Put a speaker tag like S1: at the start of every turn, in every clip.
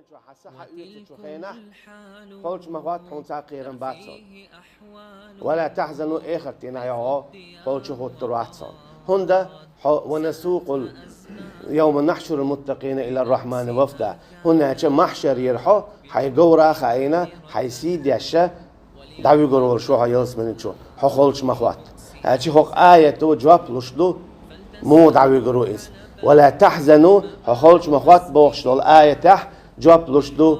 S1: شو حسها شو خينا فوش مغوات هون ساقيرن باتسون ولا تحزنوا آخر تينا يعو فوش هو الترواتسون هندا ونسوق يوم نحشر المتقين إلى الرحمن وفدا هنا محشر يرحو حيقورا خاينا حيسيد يشا دعوي قرول شو هيلس من شو حخولش مخوات هاتي حق آية تو جواب لشدو مو دعوي قروئيس ولا تحزنوا حخولش مخوات بوخشلو الآية تح جواب لشدو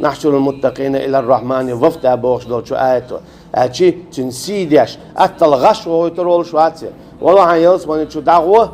S1: نحشر المتقين إلى الرحمن وفدا بوخشلو شو آية تو هاتي تنسيد يش أتلغش ويترول شو هاتي والله هيلس من شو دعوه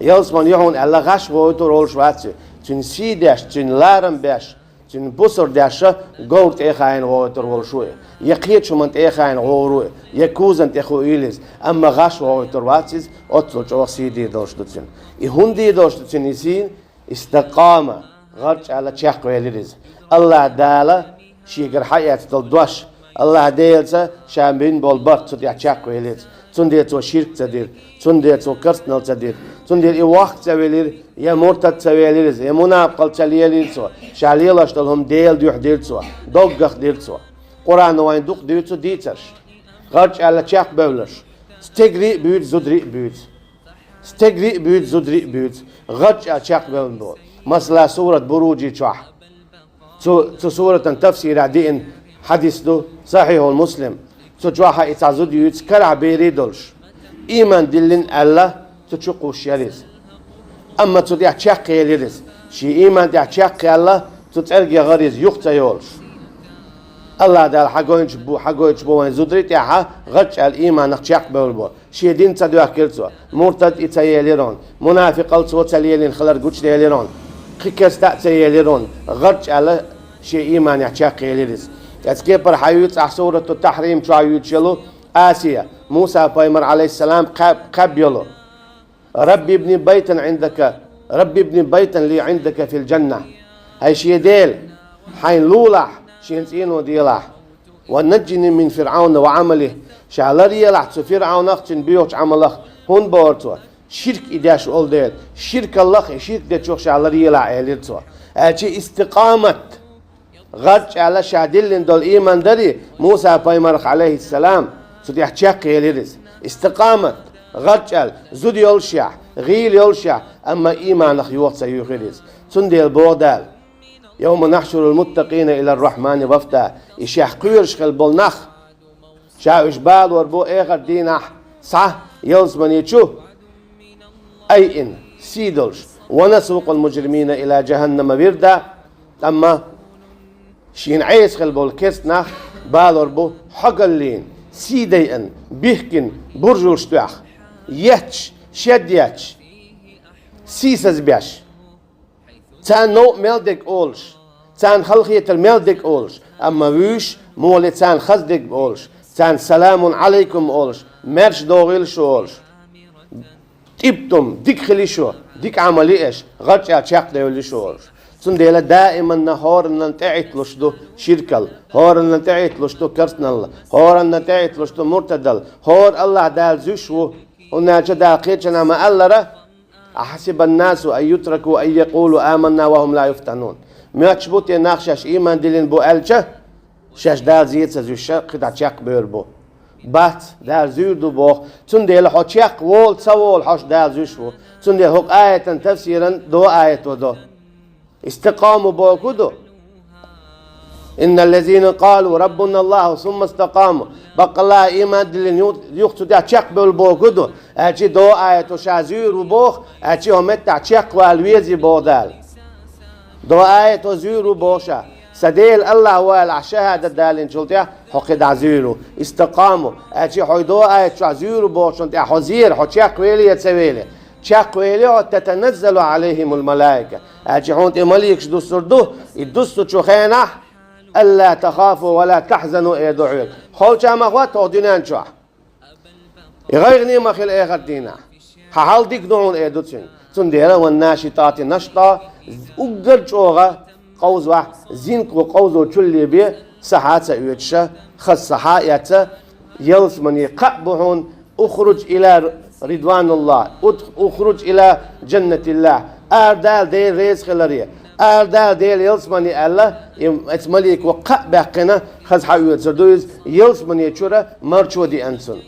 S1: يلس من يهون الله غش ويترول شو هاتي تنسيد يش تنلارم بيش تن بصر داشة قولت إخاين ويترول شوي يقيت شو من إخاين غوروي يكوزن تخو إيليز أما غش ويترواتيز أطلع جو سيدي دوشتين يهون دي دوشتين يسين استقامة غرش على تشاق ويليز الله دالا شيقر حياة تلدوش الله ديلسا شامبين بالبرت تدي تشاق ويليز تندي تو شرك تدير تندي تو كرسنال تدير تندي إي وقت تولير يا مرتد تولير يا منافق تولير سو شاليلاش تلهم ديل ديح ديل سو دوغخ ديل سو قرآن وين دوق ديل سو ديترش غرش على تشاق بولش ستجري بيوت زدري بيوت ستجري بيوت زدري بيوت غرش على تشاق بول مثلا سورة بروجي تشاح تو سورة تفسير عدين حديث دو صحيح المسلم تجواها إتعزود يوت كرع بيريدولش إيمان دلين الله تشقوش يليز أما تدع تشق يليز شي إيمان دع تشق الله تترجع غريز يختا يولش الله دال حقوينش بو وين زودريت ياها غتش الإيمان نخشق بولبو شي دين تدوا كيلتو مرتد إتياليرون منافق التو تليلين خلر قوش دياليرون خكستا تياليرون غتش على شي إيمان يحشق يليز أتكبر حيوت سورة التحريم شو حيوت شلو آسيا موسى بايمر عليه السلام قبيله ربي ابني بيتا عندك ربي ابني بيتا لي عندك في الجنة هاي شي ديل حين لولح شينسين وديلح ونجني من فرعون وعمله شعلر يلح فرعون اختن بيوش عمله هون بورتوا شرك إداش أول ديل شرك الله شرك ده شوخ شعلر يلح إليتوا هاي استقامة غرش على شادلين دول إيمان دري موسى بايمرخ عليه السلام سودي أحتشاق يليرز استقامة غرش على زود يولشع غيل يولشع أما إيمان خيوط سيوخيرز سندي البودال يوم نحشر المتقين إلى الرحمن وفدا إشاح قيرش خلبول نخ شاوش بال وربو إيغر دينح صح يلز من يتشو أي إن سيدلش ونسوق المجرمين إلى جهنم وردا أما شين عيس خلبول كيسنا بالوربو حقلين سيدين بيحكن برجول شتوخ يتش شديتش سيسز بيش تان نو ملدك أولش تان خلقية الملدك أولش أما ويش مولي تان خزدك أولش تان سلام عليكم أولش مرش دوغيل شو أولش تبتم ديك خلي شو ديك عملي إيش غرش أتشاق ديولي شو أولش سنديلا دائما نهار ننتعت لشدو شركل هار ننتعت لشدو كرسنال هار ننتعت لشدو مرتدل هار الله دال زوشو وناجا دال قيتشنا ما الله أحسب الناس أن يتركوا أن يقولوا آمنا وهم لا يفتنون ما تشبوت يناخشش إيمان دلين بو ألجا شاش دال زيت زوشا قد عشاق بيربو بات دال زيردو بوخ سنديلا حشاق وول تسوول حش دال زوشو سنديلا هوك آية تفسيرا دو آية ودو استقاموا بوكدو إن الذين قالوا ربنا الله ثم استقاموا بقى الله إيمان دلين يقتو دا تشق بالبوكدو أجي دو آية شازير وبوخ أجي همت تشق والويزي بودال دو آية زير بوشا سديل الله والعشهادة دالين شلتيا حقد عزيرو استقاموا أجي حي دو آية شازير بوشن تيا حزير حتشق ويلي يتسويلي تشاقويلي تتنزل عليهم الملائكة أجحون تمليكش دستردو الدستو تشوخينا ألا تخافوا ولا تحزنوا إيه دعوك خوشا مغوات ودينان شوح يغيرني مخيل إيه غدينا حال ديك دعون إيه دوتين تنديرا والناشطات نشطة أقر شوغا قوزوا زينك وقوزوا تشلي بيه سحات سيوتشا خص سحايات يلس من يقبحون أخرج إلى رضوان الله أخرج إلى جنة الله أردال دي ريز خلارية Erdal değil yılsmani Allah etmalik ve kabakına khaz hayat zerduyuz yılsmani çura marçodi ensun.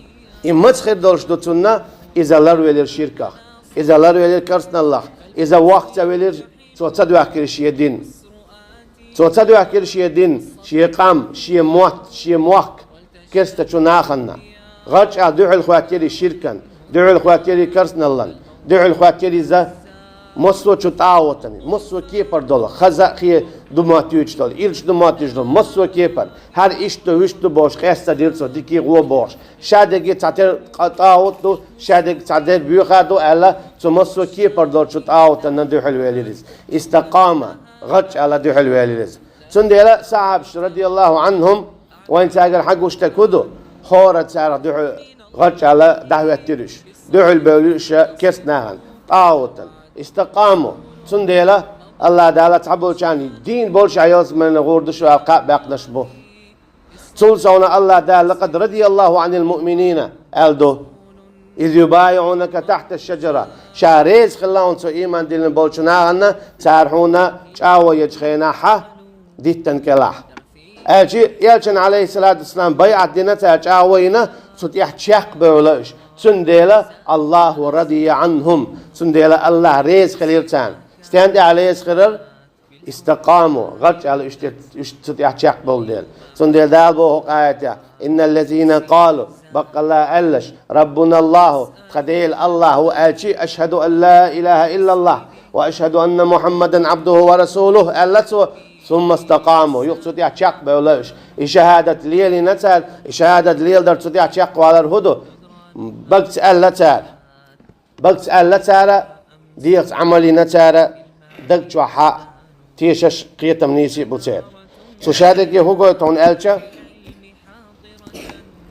S1: İmmetkhir dolşdutuna izalar velir şirka. İzalar velir karsnallah. İza vakta velir soça duakir şiye din. Soça duakir şiye din. Şiye qam, şiye muat, şiye muak. Kesta çunağanna. Gaç'a du'ul khwatiri şirkan. Du'ul khwatiri karsnallah. Du'ul khwatiri za مصو چطاوتنی مصو کی پر دل خزاقی دوماتیوچ دل ایرچ دوماتیوچ دل مصو کی پر هر ایشتو ویشتو باش خسته دیرسو دیکی قو باش شادگی تعتر قطاوتو شادگ تعتر بیوخادو الا تو مصو کی پر دل چطاوتن ندو حلویلیز استقامة غش على دو حلویلیز تندي لا صحاب رضي الله عنهم وين تاجر حق واشتكودو خورت سار دو غش على دعوة ترش دو البولش كسناهن طاوتن استقاموا سنديلا الله تعالى تعبوا شاني دين بولش عياز من غوردش وقع بقنش بو تلصون الله تعالى لقد رضي الله عن المؤمنين ألدو إذ يبايعونك تحت الشجرة شاريز خلاون سو إيمان دين بولشنا عنا تارحونا شاوة يجخينا حا ديتن كلاح أجي يلشن عليه الصلاة والسلام بيعت دينتا شاوينا ستيح تشاق بولش سنديلا الله رضي عنهم سنديلا الله ريز خليرتان استند عليه خلر استقاموا غش على اشتياق بولدل سنديل دالبو آياته إن الذين قالوا بق الله ألش ربنا الله خديل الله ألشي أشهد أن لا إله إلا الله وأشهد أن محمدا عبده ورسوله ألسوا ثم استقاموا يقصد يحشق بولش شهادة ليل نتال شهادة ليل در تصدي يحشق على الهدو بقت ألا تارا ديت عملي نتارا دقت وحا تيشش قيتم نيسي بوتير سو شهادة يهوغو تون ألشا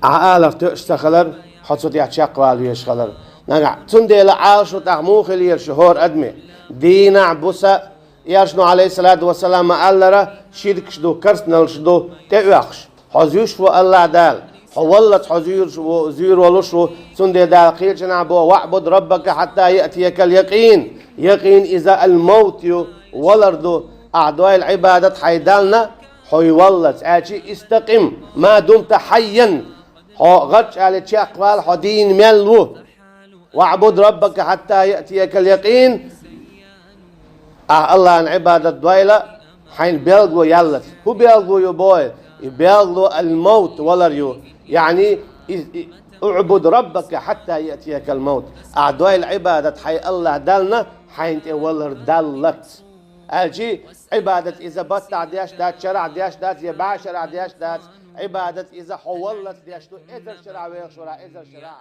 S1: عالف تشتخلر حصد يحشق والو يشخلر نقع تندي لعاشو تغموخ لير شهور أدمي دين عبوسا ياشنو عليه الصلاة والسلام ألرا شيرك شدو كرسنل شدو تأوخش حزيوش و الله دال حولت حزير وزير ولشو سندي دال قيل جنابو واعبد ربك حتى يأتيك اليقين يقين إذا الموت ولردو أعضاء العبادة حيدالنا حي ولت أجي استقم ما دمت حيا غتش على أقوال حدين ملو واعبد ربك حتى يأتيك اليقين الله عن عبادة دويلة حين بيلغو يلت هو بيلغو يبوي بيلغو الموت ولريو يعني اعبد ربك حتى يأتيك الموت أعداء العبادة حي الله دلنا حين تولر دلت أجي عبادة إذا بطع دياش دات شرع دياش دات يبع شرع دياش دات عبادة إذا حولت دياش دو إذا شرع ويغ شرع إذا شرع